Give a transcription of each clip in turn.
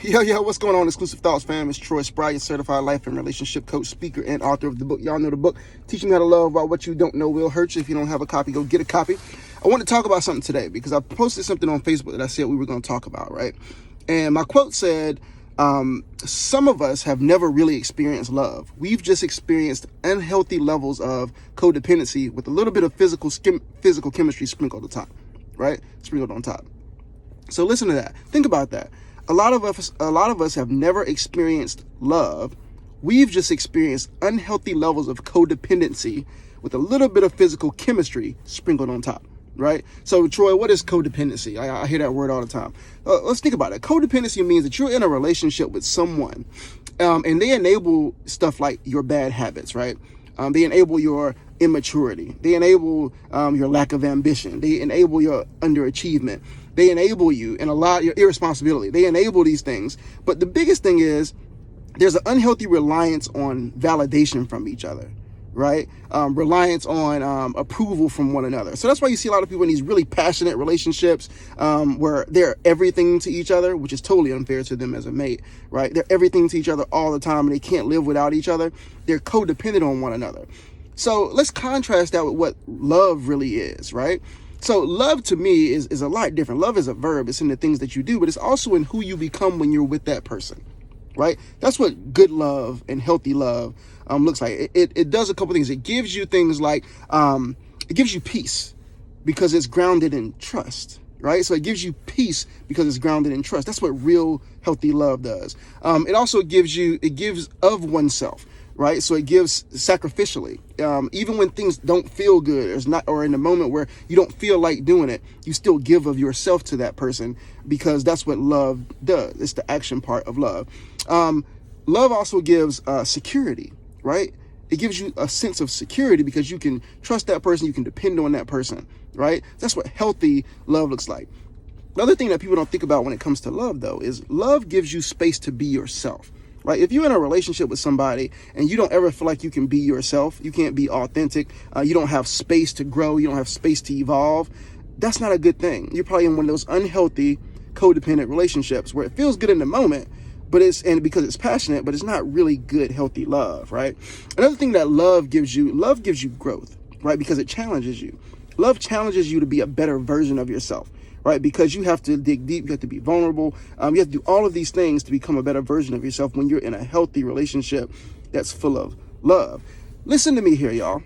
Yo, what's going on, Exclusive Thoughts fam? It's Troy Spry, your certified life and relationship coach, speaker, and author of the book. Y'all know the book, Teaching You How to Love About What You Don't Know Will Hurt You. If you don't have a copy, go get a copy. I want to talk about something today because I posted something on Facebook that I said we were going to talk about, right? And my quote said, some of us have never really experienced love. We've just experienced unhealthy levels of codependency with a little bit of physical chemistry sprinkled on top, right? Sprinkled on top. So listen to that. Think about that. A lot of us have never experienced love. We've just experienced unhealthy levels of codependency with a little bit of physical chemistry sprinkled on top, right? So, Troy, what is codependency? I hear that word all the time. Let's think about it. Codependency means that you're in a relationship with someone, and they enable stuff like your bad habits, right? They enable your immaturity. They enable your lack of ambition. They enable your underachievement. They enable you and your irresponsibility. They enable these things. But the biggest thing is there's an unhealthy reliance on validation from each other, right? Reliance on approval from one another. So that's why you see a lot of people in these really passionate relationships where they're everything to each other, which is totally unfair to them as a mate, right? They're everything to each other all the time and they can't live without each other. They're codependent on one another. So let's contrast that with what love really is, right? So love to me is a lot different. Love is a verb. It's in the things that you do, but it's also in who you become when you're with that person, right? That's what good love and healthy love looks like. It does a couple things. It gives you things like, it gives you peace because it's grounded in trust, right? So it gives you peace because it's grounded in trust. That's what real healthy love does. It also gives of oneself, right? So it gives sacrificially. Even when things don't feel good or in a moment where you don't feel like doing it, you still give of yourself to that person because that's what love does. It's the action part of love. Love also gives security, right? It gives you a sense of security because you can trust that person, you can depend on that person, right? That's what healthy love looks like. The other thing that people don't think about when it comes to love, though, is love gives you space to be yourself. Right? If you're in a relationship with somebody and you don't ever feel like you can be yourself, you can't be authentic, you don't have space to grow, you don't have space to evolve, that's not a good thing. You're probably in one of those unhealthy, codependent relationships where it feels good in the moment, because it's passionate, but it's not really good, healthy love, right? Another thing that love gives you growth, right? Because it challenges you. Love challenges you to be a better version of yourself. Right? Because you have to dig deep, you have to be vulnerable. You have to do all of these things to become a better version of yourself when you're in a healthy relationship that's full of love. Listen to me here, y'all.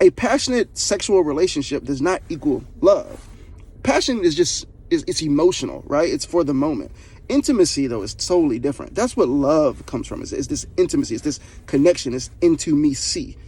A passionate sexual relationship does not equal love. Passion it's emotional, right? It's for the moment. Intimacy, though, is totally different. That's what love comes from. It's this intimacy. It's this connection. It's intimacy.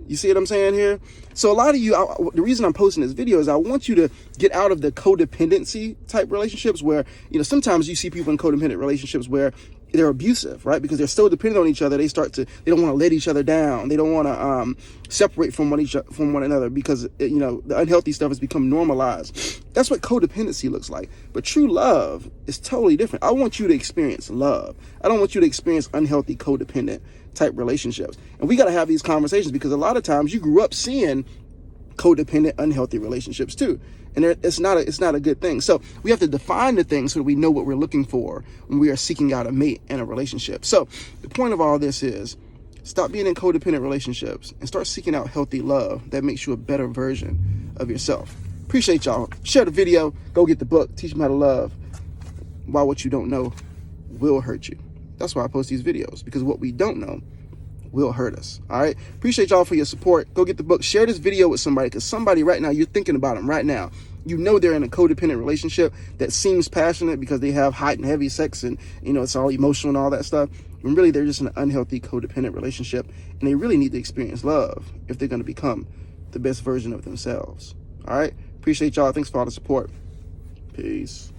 You see what I'm saying here? So a lot of you, the reason I'm posting this video is I want you to get out of the codependency type relationships where, sometimes you see people in codependent relationships where they're abusive, right? Because they're so dependent on each other. They don't want to let each other down. They don't want to separate from one another because, the unhealthy stuff has become normalized. That's what codependency looks like. But true love is totally different. I want you to experience love. I don't want you to experience unhealthy codependent type relationships. And we got to have these conversations because a lot of times you grew up seeing codependent, unhealthy relationships too. And it's not a good thing. So we have to define the things so that we know what we're looking for when we are seeking out a mate in a relationship. So the point of all this is stop being in codependent relationships and start seeking out healthy love that makes you a better version of yourself. Appreciate y'all. Share the video. Go get the book. Teach them how to love. Why what you don't know will hurt you. That's why I post these videos, because what we don't know will hurt us. All right. Appreciate y'all for your support. Go get the book. Share this video with somebody, because somebody right now, you're thinking about them right now. They're in a codependent relationship that seems passionate because they have hot and heavy sex and, it's all emotional and all that stuff. And really, they're just in an unhealthy codependent relationship. And they really need to experience love if they're going to become the best version of themselves. All right. Appreciate y'all. Thanks for all the support. Peace.